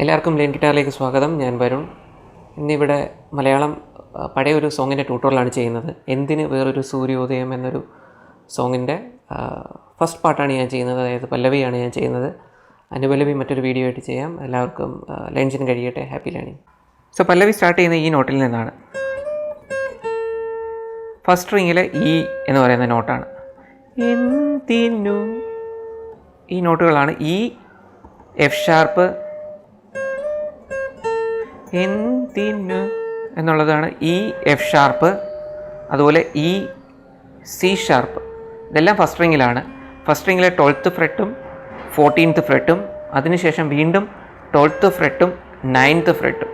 എല്ലാവർക്കും ലെയിൻ ഗിറ്റാറിലേക്ക് സ്വാഗതം. ഞാൻ വരുൺ. ഇന്നിവിടെ മലയാളം പഴയ ഒരു സോങ്ങിൻ്റെ ട്യൂട്ടോറിയലാണ് ചെയ്യുന്നത്. എന്തിന് വേറൊരു സൂര്യോദയം എന്നൊരു സോങ്ങിൻ്റെ ഫസ്റ്റ് പാർട്ടാണ് ഞാൻ ചെയ്യുന്നത്, അതായത് പല്ലവിയാണ് ഞാൻ ചെയ്യുന്നത്. അനുപല്ലവി മറ്റൊരു വീഡിയോ ആയിട്ട് ചെയ്യാം. എല്ലാവർക്കും ലഞ്ചിന് കഴിയട്ടെ. Happy learning. സോ പല്ലവി സ്റ്റാർട്ട് ചെയ്യുന്ന ഈ നോട്ടിൽ നിന്നാണ്. ഫസ്റ്റ് സ്ട്രിങ്ങിലെ ഇ എന്ന് പറയുന്ന നോട്ടാണ്. എന്തിനു, ഈ നോട്ടുകളാണ്. ഇ, എഫ് ഷാർപ്പ്, എന്തിനു എന്നുള്ളതാണ് ഇ, എഫ് ഷാർപ്പ്. അതുപോലെ ഇ, സി ഷാർപ്പ്. ഇതെല്ലാം ഫസ്റ്റ് സ്ട്രിങ്ങിലാണ്. ഫസ്റ്റ് സ്ട്രിങ്ങിലെ 12th ഫ്രെട്ടും 14th ഫ്രെട്ടും, അതിനുശേഷം വീണ്ടും 12th ഫ്രെട്ടും 9th ഫ്രെട്ടും.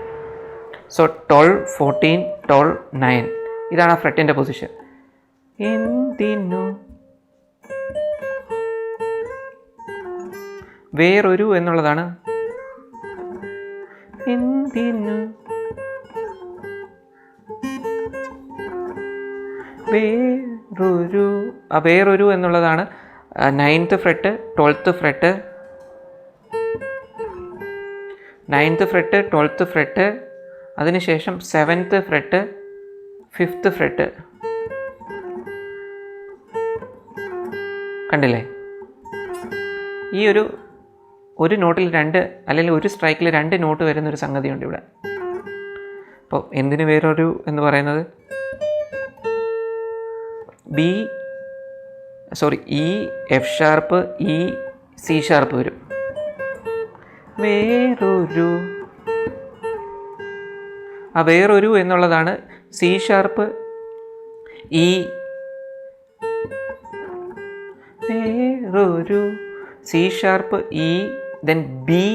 സോ 12, 14, 12, 9 ഇതാണ് ആ ഫ്രെട്ടിൻ്റെ പൊസിഷൻ. എന്തിനു, വേറൊരു എന്നുള്ളതാണ്. എന്തിനു, വേറൊരു, വേറൊരു എന്നുള്ളതാണ് 9th fret, 12th fret, 9th fret, 12th fret, അതിനുശേഷം 7th ഫ്രെട്ട്, 5th ഫ്രെട്ട്. കണ്ടില്ലേ? ഈ ഒരു നോട്ടിൽ അല്ലെങ്കിൽ ഒരു സ്ട്രൈക്കിൽ 2 നോട്ട് വരുന്നൊരു സംഗതിയുണ്ട് ഇവിടെ. അപ്പോൾ എന്തിന് വേറൊരു എന്ന് പറയുന്നത് E, F sharp, E, C sharp വരും. വേറൊരു, ആ വേറൊരു എന്നുള്ളതാണ് സി ഷാർപ്പ്, ഇ, വേറൊരു, C sharp, E, then B,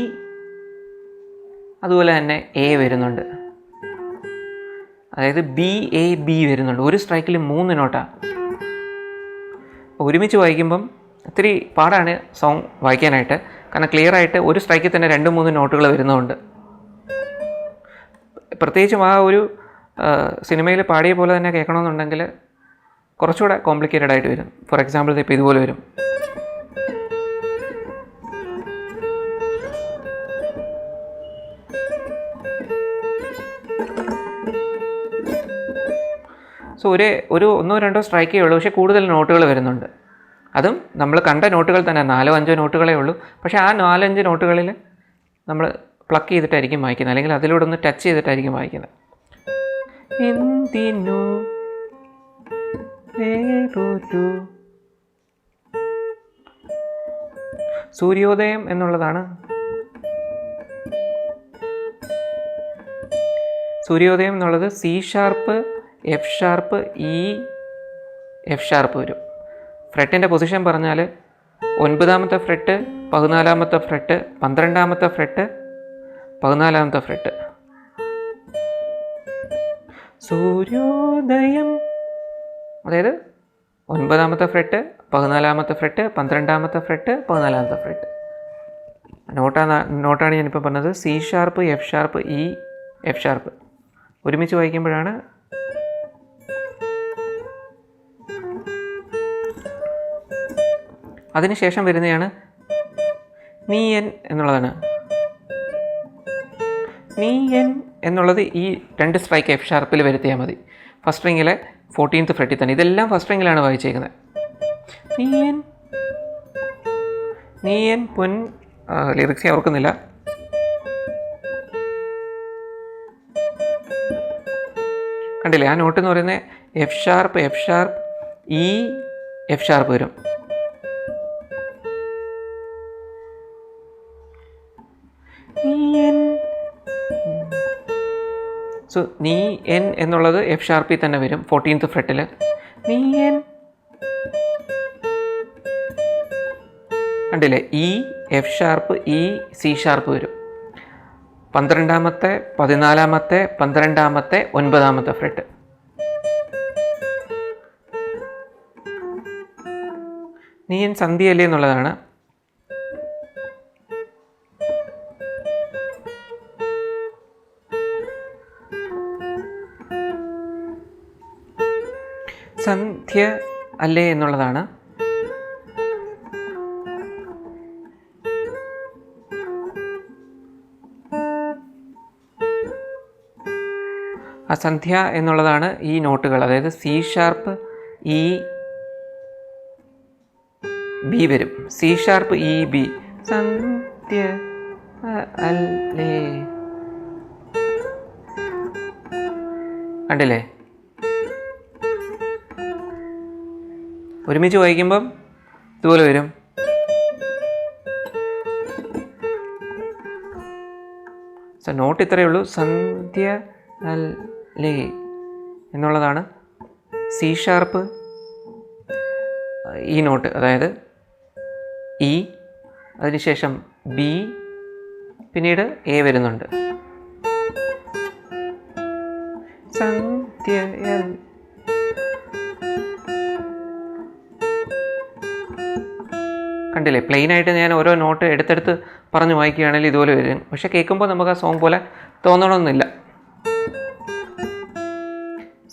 അതുപോലെ തന്നെ എ വരുന്നുണ്ട്. അതായത് ബി, എ, ബി വരുന്നുണ്ട്. ഒരു സ്ട്രൈക്കിൽ 3 നോട്ടാണ്. ഒരുമിച്ച് വായിക്കുമ്പം ഇത്തിരി പാടാണ് സോങ് വായിക്കാനായിട്ട്. കാരണം ക്ലിയർ ആയിട്ട് ഒരു സ്ട്രൈക്കിൽ തന്നെ 2-3 നോട്ടുകൾ വരുന്നതുകൊണ്ട്. പ്രത്യേകിച്ചും ആ ഒരു സിനിമയിൽ പാടിയ പോലെ തന്നെ കേൾക്കണമെന്നുണ്ടെങ്കിൽ കുറച്ചുകൂടെ കോംപ്ലിക്കേറ്റഡ് ആയിട്ട് വരും. ഫോർ എക്സാമ്പിൾ ഇപ്പോൾ ഇതുപോലെ വരും. സോ ഒരു 1-2 സ്ട്രൈക്കേ ഉള്ളൂ, പക്ഷേ കൂടുതൽ നോട്ടുകൾ വരുന്നുണ്ട്. അതും നമ്മൾ കണ്ട നോട്ടുകൾ തന്നെ 4-5 നോട്ടുകളേ ഉള്ളൂ. പക്ഷേ ആ 4-5 നോട്ടുകളിൽ നമ്മൾ പ്ലക്ക് ചെയ്തിട്ടായിരിക്കും വായിക്കുന്നത്, അല്ലെങ്കിൽ അതിലൂടെ ഒന്ന് ടച്ച് ചെയ്തിട്ടായിരിക്കും വായിക്കുന്നത്. എന്തിനു, വേറൊരു, സൂര്യോദയം എന്നുള്ളതാണ്. സൂര്യോദയം എന്നുള്ളത് C sharp, F sharp, E, F sharp വരും. ഫ്രെട്ടിൻ്റെ പൊസിഷൻ പറഞ്ഞാൽ 9th fret, 14th fret, 12th fret, 14th fret. സൂര്യോദയം, അതായത് 9th fret, 14th fret, 12th fret, 14th fret. നോട്ടാണ് ഞാനിപ്പോൾ പറഞ്ഞത്. C sharp, F sharp, E, F sharp ഒരുമിച്ച് വായിക്കുമ്പോഴാണ് അതിനുശേഷം വരുന്നതാണ് നീയൻ എന്നുള്ളതാണ്. നീയൻ എന്നുള്ളത് ഈ 2 സ്ട്രൈക്ക് എഫ് ഷാർപ്പിൽ വരുത്തിയാൽ മതി. ഫസ്റ്റ് സ്ട്രിങ്ങിലെ 14th ഫ്രെട്ടിൽ തന്നെ. ഇതെല്ലാം ഫസ്റ്റ് സ്ട്രിങ്ങിലാണ് വായിച്ചേക്കുന്നത്. നീയൻ, നീയൻ പൊൻ, ലിറിക്സ് ഓർക്കുന്നില്ല. കണ്ടില്ലേ? ആ നോട്ട് എന്ന് പറയുന്നത് F sharp, F sharp, E, F sharp വരും. സോ നീ എൻ എന്നുള്ളത് എഫ് ഷാർപ്പിൽ തന്നെ വരും 14th ഫ്രെട്ടിൽ. നീ എൻ, കണ്ടില്ലേ? E, F sharp, E, C sharp വരും. 12th, 14th, 12th, 9th fret. നീ എൻ സന്ധ്യയല്ലേ എന്നുള്ളതാണ്. സന്ധ്യ അല്ലേ എന്നുള്ളതാണ്. ആ സന്ധ്യ എന്നുള്ളതാണ് ഈ നോട്ടുകൾ. അതായത് സി ഷാർപ്പ് ഇ ബി വരും. സി ഷാർപ്പ് ഇ ബി, സന്ധ്യ അല്ലേ, കണ്ടില്ലേ? ഒരുമിച്ച് വായിക്കുമ്പം ഇതുപോലെ വരും. സോ നോട്ട് ഇത്രയേ ഉള്ളൂ, സന്ധ്യ അല്ലേ എന്നുള്ളതാണ് സി ഷാർപ്പ് ഈ നോട്ട്, അതായത് ഇ, അതിനുശേഷം ബി, പിന്നീട് എ വരുന്നുണ്ട്. സന്ധ്യ കണ്ടില്ലേ? പ്ലെയിനായിട്ട് ഞാൻ ഓരോ നോട്ട് എടുത്തെടുത്ത് പറഞ്ഞ് വായിക്കുകയാണെങ്കിൽ ഇതുപോലെ വരും. പക്ഷെ കേൾക്കുമ്പോൾ നമുക്ക് ആ സോങ് പോലെ തോന്നണമെന്നില്ല.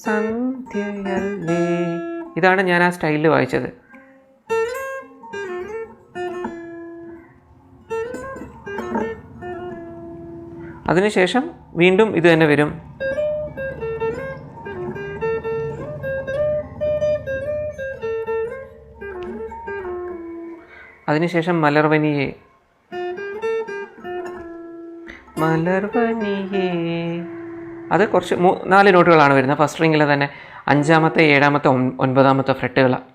സന്ധ്യയല്ലേ, ഇതാണ് ഞാൻ ആ സ്റ്റൈലിൽ വായിച്ചത്. അതിനുശേഷം വീണ്ടും ഇത് തന്നെ വരും. അതിനുശേഷം മലർവനിയേ, മലർവനിയേ, അത് കുറച്ച് 4 നോട്ടുകളാണ് വരുന്നത്. ഫസ്റ്റ് റിങ്ങിൽ തന്നെ 5ാമത്തെ 7ാമത്തെ 9ാമത്തെ ഫ്രെട്ടുകളാണ്.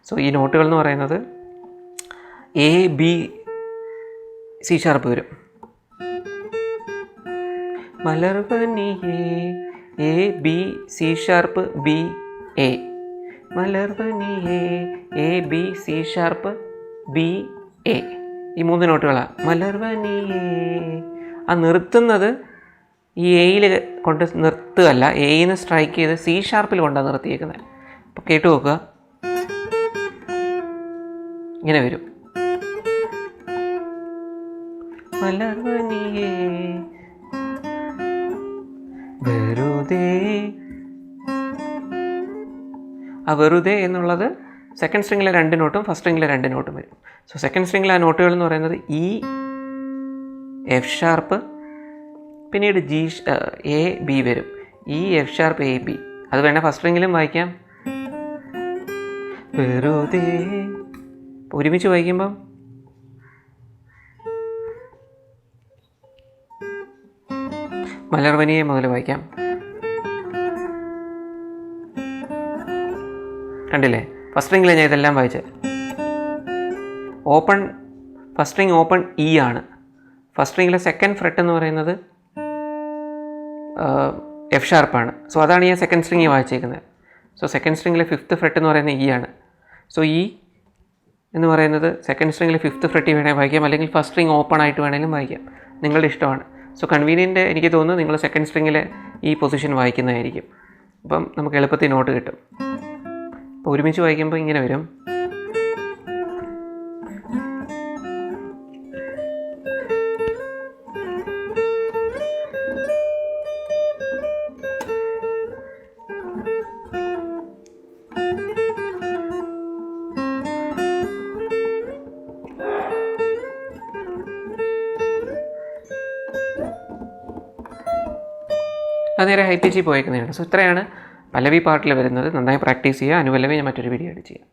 സോ ഈ നോട്ടുകൾ എന്ന് പറയുന്നത് എ ബി സി ഷാർപ്പ് വരും. മലർവനിയേ A B C sharp B A, മലർവനിയേ A B C sharp B A, ഈ 3 നോട്ടുകളാണ്. മലർവനിയേ, ആ നിർത്തുന്നത് ഈ എയിൽ കൊണ്ട് നിർത്തുകയല്ല, എയിന്ന് സ്ട്രൈക്ക് ചെയ്ത് സി ഷാർപ്പിൽ കൊണ്ടാണ് നിർത്തിയേക്കുന്നത്. അപ്പോൾ കേട്ടു നോക്കുക, ഇങ്ങനെ വരും. മലർവനിയേ വെറുതെ, ആ വെറുതെ എന്നുള്ളത് സെക്കൻഡ് സ്ട്രിങ്ങിലെ 2 നോട്ടും ഫസ്റ്റ് സ്ട്രിങ്ങിലെ 2 നോട്ടും വരും. സോ സെക്കൻഡ് സ്ട്രിങ്ങിലെ ആ നോട്ടുകൾ എന്ന് പറയുന്നത് ഇ, എഫ് ഷാർപ്പ്, പിന്നീട് ജി എ ബി വരും. E F sharp A B, അത് വേണേൽ ഫസ്റ്റ് സ്ട്രിങ്ങിലും വായിക്കാം. വെറുതെ ഒരുമിച്ച് വായിക്കുമ്പം മലർവനിയെ മുതൽ വായിക്കാം. കണ്ടില്ലേ? ഫസ്റ്റ് സ്ട്രിങ്ങിൽ ഞാൻ ഇതെല്ലാം വായിച്ചത്. Open first string open E ആണ്. ഫസ്റ്റ് സ്ട്രിങ്ങിലെ സെക്കൻഡ് ഫ്രെട്ട് എന്ന് പറയുന്നത് എഫ് ഷാർപ്പാണ്. സോ അതാണ് ഞാൻ സെക്കൻഡ് സ്ട്രിങ്ങിൽ വായിച്ചേക്കുന്നത്. സോ സെക്കൻഡ് സ്ട്രിങ്ങിലെ 5th ഫ്രെട്ട് എന്ന് പറയുന്നത് ഇ ആണ്. സോ ഇ എന്ന് പറയുന്നത് സെക്കൻഡ് സ്ട്രിങ്ങിലെ 5th ഫ്രെട്ടിൽ വേണേൽ വായിക്കാം, അല്ലെങ്കിൽ ഫസ്റ്റ് സ്ട്രിങ് ഓപ്പൺ ആയിട്ട് വേണമെങ്കിലും വായിക്കാം, നിങ്ങളുടെ ഇഷ്ടമാണ്. സോ കൺവീനിയൻ്റ് എനിക്ക് തോന്നുന്നു നിങ്ങൾ സെക്കൻഡ് സ്ട്രിങ്ങിലെ ഈ പൊസിഷൻ വായിക്കുന്നതായിരിക്കും. അപ്പം നമുക്ക് എളുപ്പത്തിൽ നോട്ട് കിട്ടും. അപ്പോൾ ഒരുമിച്ച് വായിക്കുമ്പോൾ ഇങ്ങനെ വരും. അത് നേരെ ഹൈ പിച്ചിൽ പോയേക്കുന്നതാണ്. സോ ഇത്രയാണ് പല്ലവി പാർട്ടിൽ വരുന്നത്. നന്നായി പ്രാക്ടീസ് ചെയ്യുക. അനുപല്ലവി ഞാൻ മറ്റൊരു വീഡിയോ ആയിട്ട് ചെയ്യാം.